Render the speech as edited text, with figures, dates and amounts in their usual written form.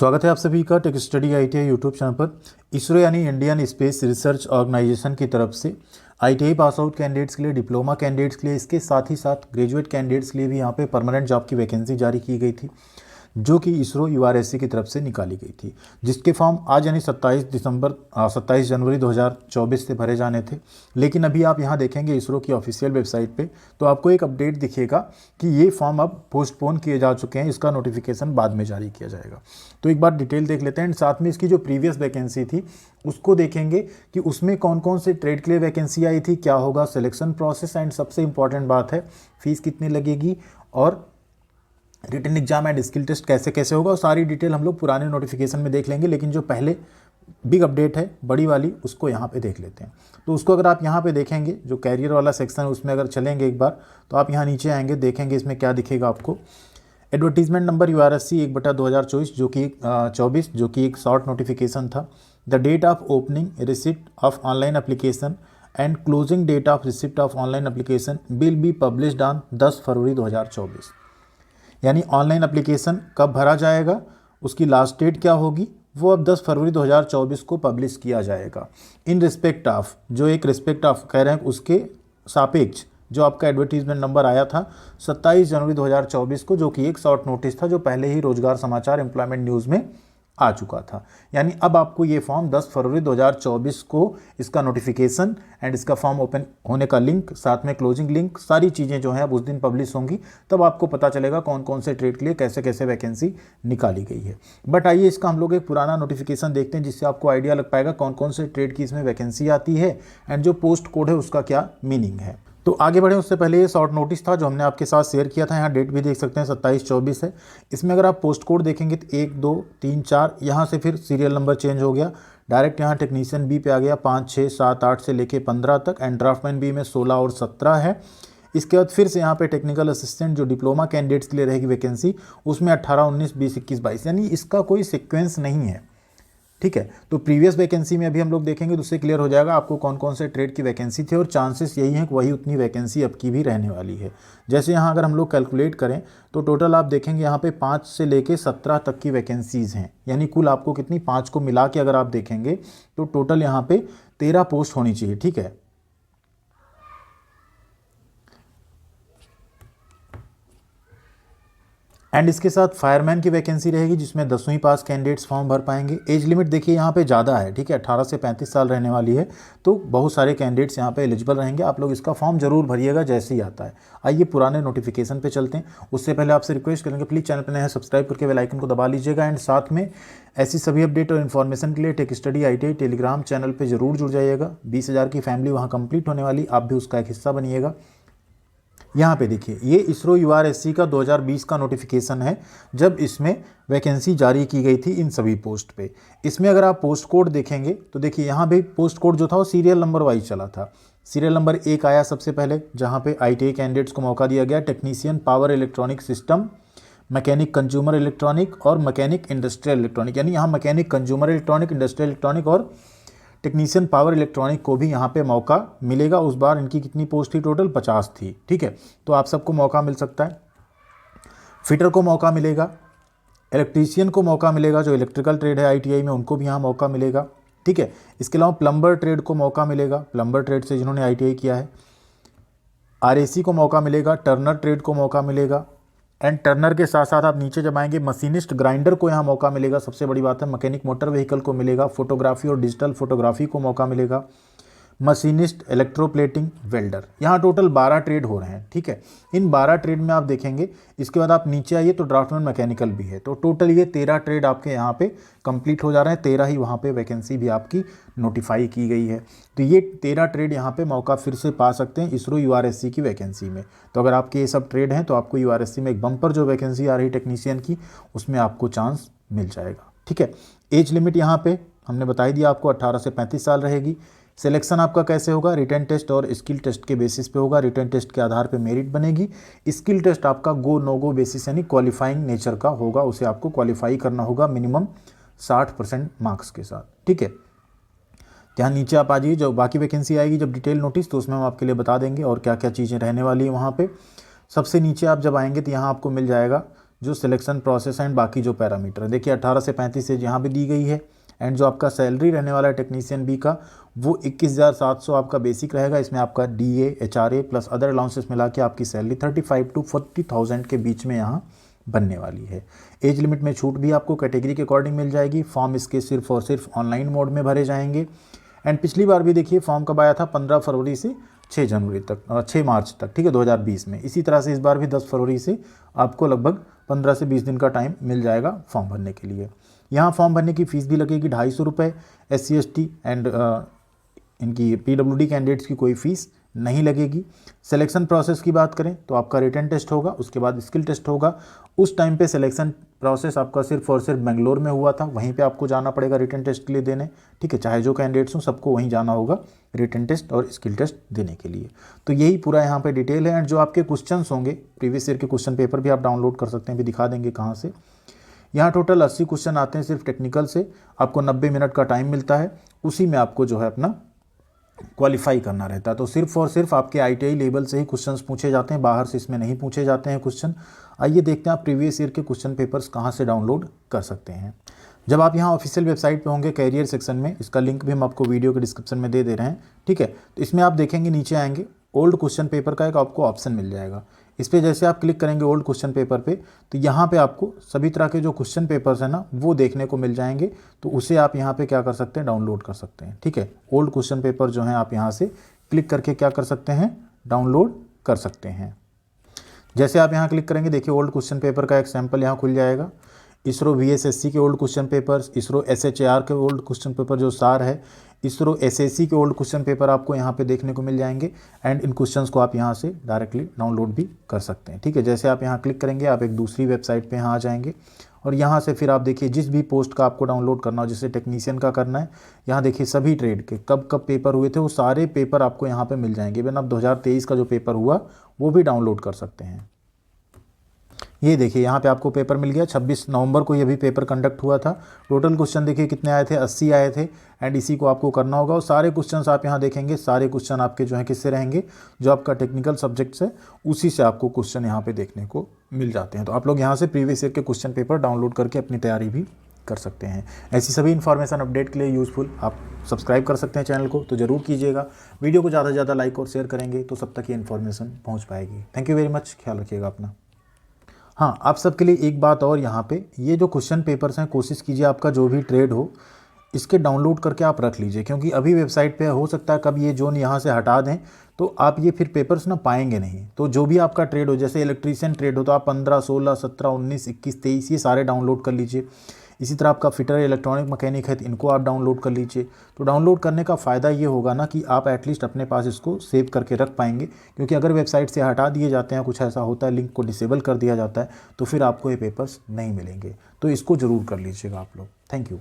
स्वागत है आप सभी का tech study ITI YouTube channel पर। इसरो यानी इंडियन स्पेस रिसर्च ऑर्गेनाइजेशन की तरफ से आईटीआई पास आउट कैंडिडेट्स के लिए, डिप्लोमा कैंडिडेट्स के लिए, इसके साथ ही साथ ग्रेजुएट कैंडिडेट्स के लिए भी यहाँ पे परमानेंट जॉब की वैकेंसी जारी की गई थी, जो कि इसरो यूआरएससी की तरफ से निकाली गई थी, जिसके फॉर्म आज यानी 27 जनवरी 2024 से भरे जाने थे। लेकिन अभी आप यहाँ देखेंगे इसरो की ऑफिशियल वेबसाइट पे तो आपको एक अपडेट दिखेगा कि ये फॉर्म अब पोस्टपोन किए जा चुके हैं, इसका नोटिफिकेशन बाद में जारी किया जाएगा। तो एक बार डिटेल देख लेते हैं एंड साथ में इसकी जो प्रीवियस वैकेंसी थी उसको देखेंगे कि उसमें कौन कौन से ट्रेड के लिए वैकेंसी आई थी, क्या होगा सिलेक्शन प्रोसेस, एंड सबसे इंपॉर्टेंट बात है फीस कितनी लगेगी और written exam and skill test कैसे कैसे होगा। और सारी डिटेल हम लोग पुराने नोटिफिकेशन में देख लेंगे, लेकिन जो पहले बिग अपडेट है बड़ी वाली उसको यहाँ पे देख लेते हैं। तो उसको अगर आप यहाँ पे देखेंगे, जो कैरियर वाला सेक्शन है उसमें अगर चलेंगे एक बार, तो आप यहाँ नीचे आएंगे, देखेंगे इसमें क्या दिखेगा आपको। एडवर्टीजमेंट नंबर यूआरएससी 1/2024 जो कि एक शॉर्ट नोटिफिकेशन था। The date of opening receipt of online application and closing date of receipt of online application will be published on 10 February 2024। यानी ऑनलाइन एप्लीकेशन कब भरा जाएगा, उसकी लास्ट डेट क्या होगी, वो अब 10 फरवरी 2024 को पब्लिश किया जाएगा। इन रिस्पेक्ट ऑफ, जो एक रिस्पेक्ट ऑफ कह रहे हैं उसके सापेक्ष जो आपका एडवर्टीजमेंट नंबर आया था 27 जनवरी 2024 को, जो कि एक शॉर्ट नोटिस था जो पहले ही रोजगार समाचार एम्प्लॉयमेंट न्यूज़ में आ चुका था। यानी अब आपको ये फॉर्म 10 फरवरी 2024 को इसका नोटिफिकेशन एंड इसका फॉर्म ओपन होने का लिंक, साथ में क्लोजिंग लिंक, सारी चीज़ें जो हैं अब उस दिन पब्लिश होंगी। तब आपको पता चलेगा कौन कौन से ट्रेड के लिए कैसे कैसे वैकेंसी निकाली गई है। बट आइए इसका हम लोग एक पुराना नोटिफिकेशन देखते हैं, जिससे आपको आइडिया लग पाएगा कौन कौन से ट्रेड की इसमें वैकेंसी आती है एंड जो पोस्ट कोड है उसका क्या मीनिंग है। तो आगे बढ़े उससे पहले ये शॉर्ट नोटिस था जो हमने आपके साथ शेयर किया था। यहाँ डेट भी देख सकते हैं 27/24 है। इसमें अगर आप पोस्ट कोड देखेंगे तो 1, 2, 3, 4, यहाँ से फिर सीरियल नंबर चेंज हो गया, डायरेक्ट यहाँ टेक्नीशियन बी पे आ गया 5, 6, 7, 8 से लेके 15 तक, एंड ड्राफ्टमैन बी में 16 और 17 है। इसके बाद फिर से यहाँ पे टेक्निकल असिस्टेंट जो डिप्लोमा कैंडिडेट्स के लिए रहेगी वैकेंसी, उसमें 18, 19, 20, 21, 22, यानी इसका कोई सिक्वेंस नहीं है। ठीक है, तो प्रीवियस वैकेंसी में अभी हम लोग देखेंगे तो उससे क्लियर हो जाएगा आपको कौन कौन से ट्रेड की वैकेंसी थी, और चांसेस यही हैं कि वही उतनी वैकेंसी अब की भी रहने वाली है। जैसे यहाँ अगर हम लोग कैलकुलेट करें तो टोटल आप देखेंगे यहाँ पे 5 से लेके 17 तक की वैकेंसीज़ हैं, यानी कुल आपको कितनी 5 को मिला के अगर आप देखेंगे तो टोटल यहाँ पे 13 पोस्ट होनी चाहिए। ठीक है, एंड इसके साथ फायरमैन की वैकेंसी रहेगी जिसमें 10वीं पास कैंडिडेट्स फॉर्म भर पाएंगे। एज लिमिट देखिए यहाँ पे ज़्यादा है, ठीक है, 18 से 35 साल रहने वाली है, तो बहुत सारे कैंडिडेट्स यहाँ पे एलिजिबल रहेंगे। आप लोग इसका फॉर्म जरूर भरिएगा जैसे ही आता है। आइए पुराने नोटिफिकेशन पे चलते हैं। उससे पहले आपसे रिक्वेस्ट करेंगे प्लीज़ चैनल पर नए हैं सब्सक्राइब करके बेल आइकन को दबा लीजिएगा, एंड साथ में ऐसी सभी अपडेट और इन्फॉर्मेशन के लिए tech study ITI Telegram channel पर जरूर जुड़ जाइएगा। 20,000 की फैमिली वहाँ कंप्लीट होने वाली, आप भी उसका एक हिस्सा बनिएगा। यहाँ पे देखिए ये इसरो यूआरएससी का 2020 का नोटिफिकेशन है, जब इसमें वैकेंसी जारी की गई थी इन सभी पोस्ट पे। इसमें अगर आप पोस्ट कोड देखेंगे तो देखिए यहाँ भी पोस्ट कोड जो था वो सीरियल नंबर वाइज चला था। सीरियल नंबर 1 आया सबसे पहले, जहाँ पे आईटीआई कैंडिडेट्स को मौका दिया गया technician power electronic system, mechanic consumer electronic और मैकेनिक इंडस्ट्रियल इलेक्ट्रॉनिक। यानी यहाँ mechanic consumer electronic, industrial electronic और टेक्नीशियन पावर इलेक्ट्रॉनिक को भी यहाँ पे मौका मिलेगा। उस बार इनकी कितनी पोस्ट थी, टोटल 50 थी। ठीक है, तो आप सबको मौका मिल सकता है। फिटर को मौका मिलेगा, इलेक्ट्रीशियन को मौका मिलेगा, जो इलेक्ट्रिकल ट्रेड है आईटीआई में उनको भी यहाँ मौका मिलेगा। ठीक है, इसके अलावा प्लम्बर ट्रेड को मौका मिलेगा, प्लम्बर ट्रेड से जिन्होंने आईटीआई किया है। आरएसी को मौका मिलेगा, टर्नर ट्रेड को मौका मिलेगा, एंड टर्नर के साथ साथ आप नीचे जब आएंगे मशीनिस्ट ग्राइंडर को यहाँ मौका मिलेगा। सबसे बड़ी बात है मैकेनिक मोटर व्हीकल को मिलेगा, फोटोग्राफी और डिजिटल फोटोग्राफी को मौका मिलेगा, मशीनिस्ट इलेक्ट्रोप्लेटिंग वेल्डर। यहाँ टोटल 12 ट्रेड हो रहे हैं। ठीक है, इन 12 ट्रेड में आप देखेंगे, इसके बाद आप नीचे आइए तो ड्राफ्टमैन मैकेनिकल भी है, तो टोटल ये 13 ट्रेड आपके यहाँ पे कंप्लीट हो जा रहे हैं। 13 ही वहाँ पे वैकेंसी भी आपकी नोटिफाई की गई है। तो ये 13 ट्रेड यहाँ पे मौका फिर से पा सकते हैं इसरो यूआरएससी की वैकेंसी में। तो अगर आपके ये सब ट्रेड हैं तो आपको यूआरएससी में एक बम्पर जो वैकेंसी आ रही है टेक्नीशियन की, उसमें आपको चांस मिल जाएगा। ठीक है, एज लिमिट यहाँ पे हमने बता ही दिया आपको 18 से 35 साल रहेगी। सिलेक्शन आपका कैसे होगा, रिटन टेस्ट और स्किल टेस्ट के बेसिस पे होगा। रिटन टेस्ट के आधार पे मेरिट बनेगी। स्किल टेस्ट आपका गो नो गो बेसिस यानी क्वालिफाइंग नेचर का होगा, उसे आपको क्वालिफाई करना होगा मिनिमम 60% मार्क्स के साथ। ठीक है, यहाँ नीचे आप आ जाइए, जो बाकी वैकेंसी आएगी जब डिटेल नोटिस तो उसमें हम आपके लिए बता देंगे और क्या क्या चीज़ें रहने वाली है वहाँ पर। सबसे नीचे आप जब आएंगे तो यहाँ आपको मिल जाएगा जो सिलेक्शन प्रोसेस एंड बाकी जो पैरामीटर है, देखिए 18 से 35 एज यहाँ पे दी गई है। एंड जो आपका सैलरी रहने वाला है टेक्नीशियन बी का वो 21,700 आपका बेसिक रहेगा। इसमें आपका DA HRA plus other allowances मिला के आपकी सैलरी 35 to 40,000 के बीच में यहाँ बनने वाली है। एज लिमिट में छूट भी आपको कैटेगरी के अकॉर्डिंग मिल जाएगी। फॉर्म इसके सिर्फ और सिर्फ ऑनलाइन मोड में भरे जाएंगे। एंड पिछली बार भी देखिए फॉर्म कब आया था, 15 फरवरी से 6 जनवरी तक, 6 मार्च तक, ठीक है, 2020 में। इसी तरह से इस बार भी 10 फरवरी से आपको लगभग 15 से 20 दिन का टाइम मिल जाएगा फॉर्म भरने के लिए। यहाँ फॉर्म भरने की फ़ीस भी लगेगी 250 रुपये। SC ST एंड इनकी PWD कैंडिडेट्स की कोई फ़ीस नहीं लगेगी। सिलेक्शन प्रोसेस की बात करें तो आपका रिटन टेस्ट होगा, उसके बाद स्किल टेस्ट होगा। उस टाइम पे सिलेक्शन प्रोसेस आपका सिर्फ और सिर्फ बेंगलोर में हुआ था, वहीं पे आपको जाना पड़ेगा रिटन टेस्ट के लिए देने, ठीक है। चाहे जो कैंडिडेट्स हों सबको वहीं जाना होगा रिटन टेस्ट और स्किल टेस्ट देने के लिए। तो यही पूरा यहाँ पे डिटेल है। एंड जो आपके क्वेश्चंस होंगे प्रीवियस ईयर के क्वेश्चन पेपर भी आप डाउनलोड कर सकते हैं, भी दिखा देंगे कहाँ से। यहाँ टोटल 80 क्वेश्चन आते हैं सिर्फ टेक्निकल से, आपको 90 मिनट का टाइम मिलता है, उसी में आपको जो है अपना क्वालिफाई करना रहता है। तो सिर्फ और सिर्फ आपके ITI लेवल से ही क्वेश्चंस पूछे जाते हैं, बाहर से इसमें नहीं पूछे जाते हैं क्वेश्चन। आइए देखते हैं आप प्रीवियस ईयर के क्वेश्चन पेपर्स कहाँ से डाउनलोड कर सकते हैं। जब आप यहाँ ऑफिशियल वेबसाइट पे होंगे कैरियर सेक्शन में, इसका लिंक भी हम आपको वीडियो के डिस्क्रिप्शन में दे रहे हैं, ठीक है। तो इसमें आप देखेंगे नीचे आएंगे ओल्ड क्वेश्चन पेपर का एक आपको ऑप्शन मिल जाएगा। इस पर जैसे आप क्लिक करेंगे ओल्ड क्वेश्चन पेपर पे, तो यहाँ पे आपको सभी तरह के जो क्वेश्चन पेपर्स हैं ना वो देखने को मिल जाएंगे। तो उसे आप यहाँ पे क्या कर सकते हैं, डाउनलोड कर सकते हैं, ठीक है। ओल्ड क्वेश्चन पेपर जो हैं आप यहाँ से क्लिक करके क्या कर सकते हैं, डाउनलोड कर सकते हैं। जैसे आप यहाँ क्लिक करेंगे देखिए ओल्ड क्वेश्चन पेपर का एक सैम्पल यहाँ खुल जाएगा। ISRO VSSC के old question papers, ISRO SHAR के ओल्ड क्वेश्चन पेपर जो सार है, ISRO SAC के ओल्ड क्वेश्चन पेपर आपको यहाँ पे देखने को मिल जाएंगे। एंड इन क्वेश्चंस को आप यहाँ से डायरेक्टली डाउनलोड भी कर सकते हैं, ठीक है। जैसे आप यहाँ क्लिक करेंगे आप एक दूसरी वेबसाइट पे यहाँ आ जाएंगे और यहाँ से फिर आप देखिए जिस भी पोस्ट का आपको डाउनलोड करना हो, जैसे टेक्नीशियन का करना है, यहाँ देखिए सभी ट्रेड के कब कब पेपर हुए थे वो सारे पेपर आपको यहाँ पर मिल जाएंगे। इवन आप 2023 का जो पेपर हुआ वो भी डाउनलोड कर सकते हैं। ये देखिए यहाँ पे आपको पेपर मिल गया, 26 नवंबर को ये भी पेपर कंडक्ट हुआ था। टोटल क्वेश्चन देखिए कितने आए थे, 80 आए थे। एंड इसी को आपको करना होगा और सारे क्वेश्चंस आप यहाँ देखेंगे, सारे क्वेश्चन आपके जो हैं किससे रहेंगे, जो आपका टेक्निकल सब्जेक्ट्स है उसी से आपको क्वेश्चन यहाँ पे देखने को मिल जाते हैं। तो आप लोग यहाँ से प्रीवियस ईयर के क्वेश्चन पेपर डाउनलोड करके अपनी तैयारी भी कर सकते हैं। ऐसी सभी इन्फॉर्मेशन अपडेट के लिए यूज़फुल आप सब्सक्राइब कर सकते हैं चैनल को, तो ज़रूर कीजिएगा। वीडियो को ज़्यादा से ज़्यादा लाइक और शेयर करेंगे तो सब तक ये इन्फॉर्मेशन पहुँच पाएगी। थैंक यू वेरी मच, ख्याल रखिएगा अपना। हाँ, आप सबके लिए एक बात और, यहाँ पे ये जो क्वेश्चन पेपर्स हैं कोशिश कीजिए आपका जो भी ट्रेड हो इसके डाउनलोड करके आप रख लीजिए, क्योंकि अभी वेबसाइट पे हो सकता है कब ये जोन यहाँ से हटा दें तो आप ये फिर पेपर्स ना पाएंगे नहीं। तो जो भी आपका ट्रेड हो, जैसे इलेक्ट्रीशियन ट्रेड हो तो आप 15, 16, 17, 19, 21, 23 ये सारे डाउनलोड कर लीजिए। इसी तरह आपका फिटर इलेक्ट्रॉनिक मैकेनिक है तो इनको आप डाउनलोड कर लीजिए। तो डाउनलोड करने का फ़ायदा ये होगा ना कि आप एटलीस्ट अपने पास इसको सेव करके रख पाएंगे, क्योंकि अगर वेबसाइट से हटा दिए जाते हैं, कुछ ऐसा होता है, लिंक को डिसेबल कर दिया जाता है, तो फिर आपको ये पेपर्स नहीं मिलेंगे। तो इसको ज़रूर कर लीजिएगा आप लोग। Thank you.